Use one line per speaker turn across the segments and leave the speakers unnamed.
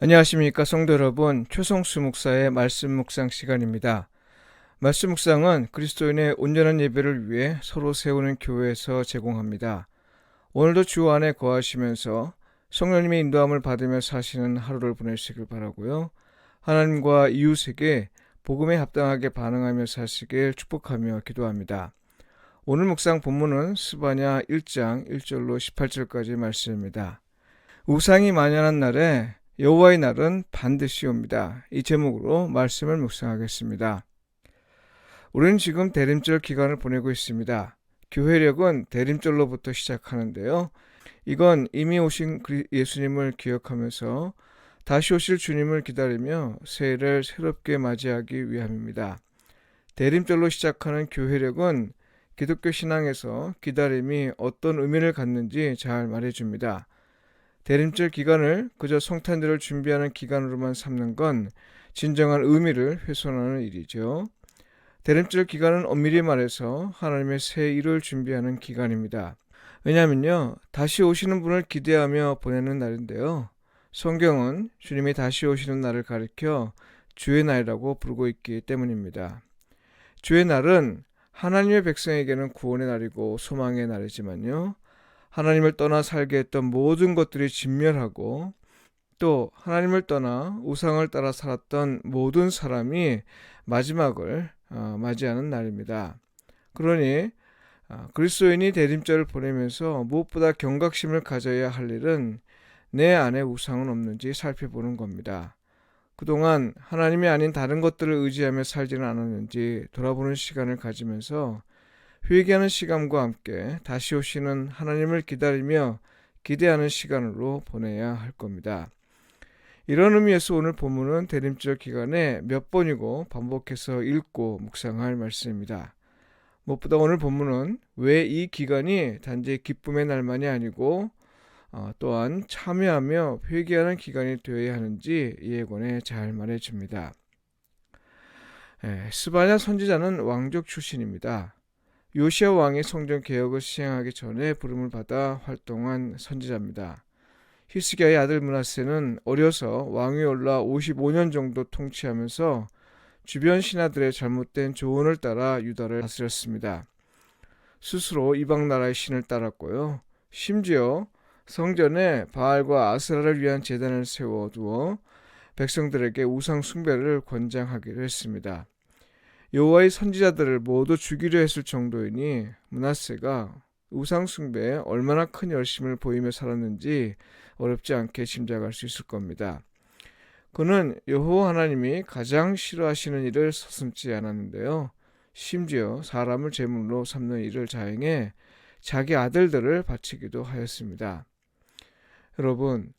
안녕하십니까 성도 여러분, 최성수 목사의 말씀 묵상 시간입니다. 말씀 묵상은 그리스도인의 온전한 예배를 위해 서로 세우는 교회에서 제공합니다. 오늘도 주 안에 거하시면서 성령님의 인도함을 받으며 사시는 하루를 보내시길 바라고요. 하나님과 이웃에게 복음에 합당하게 반응하며 사시길 축복하며 기도합니다. 오늘 묵상 본문은 스바냐 1장 1절로 18절까지 말씀입니다. 우상이 만연한 날에 여호와의 날은 반드시 옵니다. 이 제목으로 말씀을 묵상하겠습니다. 우리는 지금 대림절 기간을 보내고 있습니다. 교회력은 대림절로부터 시작하는데요. 이건 이미 오신 예수님을 기억하면서 다시 오실 주님을 기다리며 새해를 새롭게 맞이하기 위함입니다. 대림절로 시작하는 교회력은 기독교 신앙에서 기다림이 어떤 의미를 갖는지 잘 말해줍니다. 대림절 기간을 그저 성탄절을 준비하는 기간으로만 삼는 건 진정한 의미를 훼손하는 일이죠. 대림절 기간은 엄밀히 말해서 하나님의 새 일을 준비하는 기간입니다. 왜냐하면요, 다시 오시는 분을 기대하며 보내는 날인데요. 성경은 주님이 다시 오시는 날을 가리켜 주의 날이라고 부르고 있기 때문입니다. 주의 날은 하나님의 백성에게는 구원의 날이고 소망의 날이지만요, 하나님을 떠나 살게 했던 모든 것들이 진멸하고 또 하나님을 떠나 우상을 따라 살았던 모든 사람이 마지막을 맞이하는 날입니다. 그러니 그리스도인이 대림절을 보내면서 무엇보다 경각심을 가져야 할 일은 내 안에 우상은 없는지 살펴보는 겁니다. 그동안 하나님이 아닌 다른 것들을 의지하며 살지는 않았는지 돌아보는 시간을 가지면서 회개하는 시간과 함께 다시 오시는 하나님을 기다리며 기대하는 시간으로 보내야 할 겁니다. 이런 의미에서 오늘 본문은 대림절 기간에 몇 번이고 반복해서 읽고 묵상할 말씀입니다. 무엇보다 오늘 본문은 왜 이 기간이 단지 기쁨의 날만이 아니고 또한 참여하며 회개하는 기간이 되어야 하는지 이에 관해 잘 말해줍니다. 스바냐 선지자는 왕족 출신입니다. 요시야 왕이 성전 개혁을 시행하기 전에 부름을 받아 활동한 선지자입니다. 히스기야의 아들 므낫세는 어려서 왕위에 올라 55년 정도 통치하면서 주변 신하들의 잘못된 조언을 따라 유다를 다스렸습니다. 스스로 이방 나라의 신을 따랐고요. 심지어 성전에 바알과 아스라를 위한 제단을 세워두어 백성들에게 우상 숭배를 권장하기로 했습니다. 여호와의 선지자들을 모두 죽이려 했을 정도이니 므낫세가 우상 숭배에 얼마나 큰 열심을 보이며 살았는지 어렵지 않게 짐작할 수 있을 겁니다. 그는 여호와 하나님이 가장 싫어하시는 일을 서슴지 않았는데요. 심지어 사람을 제물로 삼는 일을 자행해 자기 아들들을 바치기도 하였습니다. 여러분,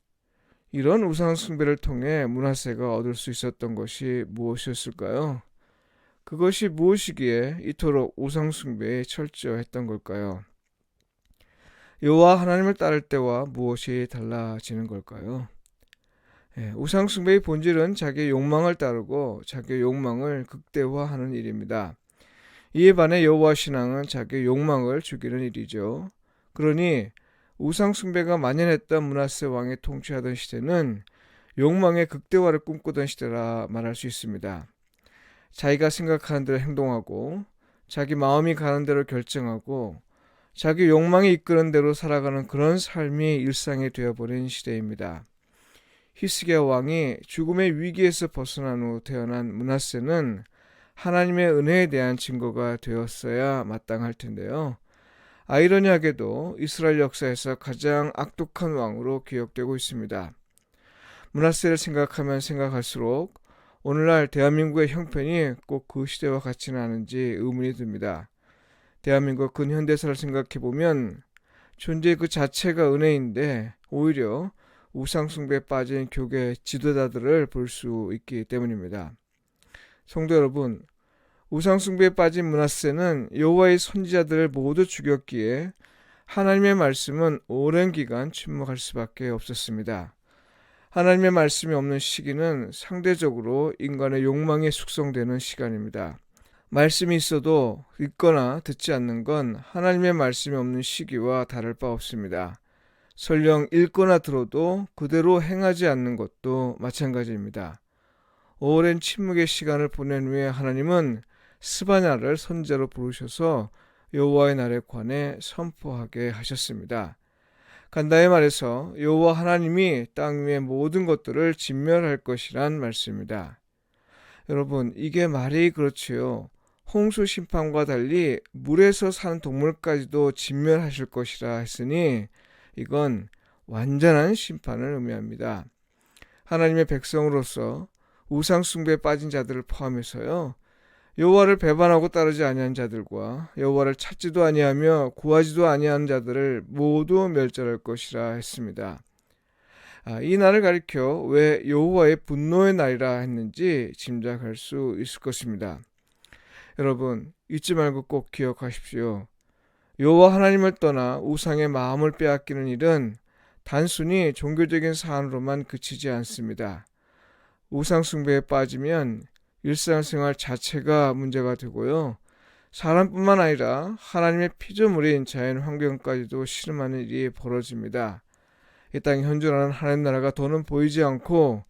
이런 우상 숭배를 통해 므낫세가 얻을 수 있었던 것이 무엇이었을까요? 그것이 무엇이기에 이토록 우상 숭배에 철저했던 걸까요? 여호와 하나님을 따를 때와 무엇이 달라지는 걸까요? 우상 숭배의 본질은 자기의 욕망을 따르고 자기의 욕망을 극대화하는 일입니다. 이에 반해 여호와 신앙은 자기의 욕망을 죽이는 일이죠. 그러니 우상 숭배가 만연했던 므낫세 왕이 통치하던 시대는 욕망의 극대화를 꿈꾸던 시대라 말할 수 있습니다. 자기가 생각하는 대로 행동하고 자기 마음이 가는 대로 결정하고 자기 욕망이 이끄는 대로 살아가는 그런 삶이 일상이 되어버린 시대입니다. 히스기야 왕이 죽음의 위기에서 벗어난 후 태어난 므낫세는 하나님의 은혜에 대한 증거가 되었어야 마땅할 텐데요. 아이러니하게도 이스라엘 역사에서 가장 악독한 왕으로 기억되고 있습니다. 므낫세를 생각하면 생각할수록 오늘날 대한민국의 형편이 꼭 그 시대와 같지는 않은지 의문이 듭니다. 대한민국 근현대사를 생각해보면 존재 그 자체가 은혜인데 오히려 우상숭배에 빠진 교계 지도자들을 볼 수 있기 때문입니다. 성도 여러분, 우상숭배에 빠진 므낫세는 여호와의 선지자들을 모두 죽였기에 하나님의 말씀은 오랜 기간 침묵할 수밖에 없었습니다. 하나님의 말씀이 없는 시기는 상대적으로 인간의 욕망이 숙성되는 시간입니다. 말씀이 있어도 읽거나 듣지 않는 건 하나님의 말씀이 없는 시기와 다를 바 없습니다. 설령 읽거나 들어도 그대로 행하지 않는 것도 마찬가지입니다. 오랜 침묵의 시간을 보낸 후에 하나님은 스바냐를 선지자로 부르셔서 여호와의 날에 관해 선포하게 하셨습니다. 간단히 말해서 여호와 하나님이 땅 위의 모든 것들을 진멸할 것이란 말씀입니다. 여러분, 이게 말이 그렇지요. 홍수 심판과 달리 물에서 사는 동물까지도 진멸하실 것이라 했으니 이건 완전한 심판을 의미합니다. 하나님의 백성으로서 우상 숭배에 빠진 자들을 포함해서요. 여호와를 배반하고 따르지 아니한 자들과 여호와를 찾지도 아니하며 구하지도 아니한 자들을 모두 멸절할 것이라 했습니다. 이 날을 가리켜 왜 여호와의 분노의 날이라 했는지 짐작할 수 있을 것입니다. 여러분, 잊지 말고 꼭 기억하십시오. 여호와 하나님을 떠나 우상의 마음을 빼앗기는 일은 단순히 종교적인 사안으로만 그치지 않습니다. 우상 숭배에 빠지면 일상생활 자체가 문제가 되고요. 사람뿐만 아니라 하나님의 피조물인 자연 환경까지도 실험하는 일이 벌어집니다. 이 땅에 현존하는 하나님 나라가 더는 보이지 않고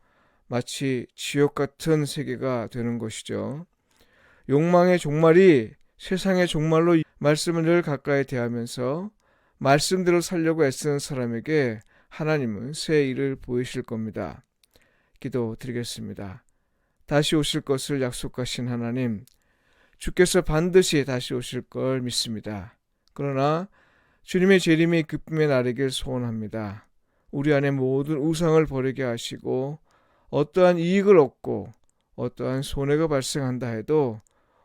마치 지옥 같은 세계가 되는 것이죠. 욕망의 종말이 세상의 종말로 말씀을 늘 가까이 대하면서 말씀대로 살려고 애쓰는 사람에게 하나님은 새 일을 보이실 겁니다. 기도드리겠습니다. 다시 오실 것을 약속하신 하나님, 주께서 반드시 다시 오실 걸 믿습니다. 그러나 주님의 재림이 기쁨의 날이길 소원합니다. 우리 안에 모든 우상을 버리게 하시고 어떠한 이익을 얻고 어떠한 손해가 발생한다 해도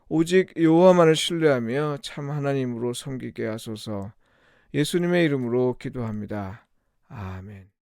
오직 여호와만을 신뢰하며 참 하나님으로 섬기게 하소서. 예수님의 이름으로 기도합니다. 아멘.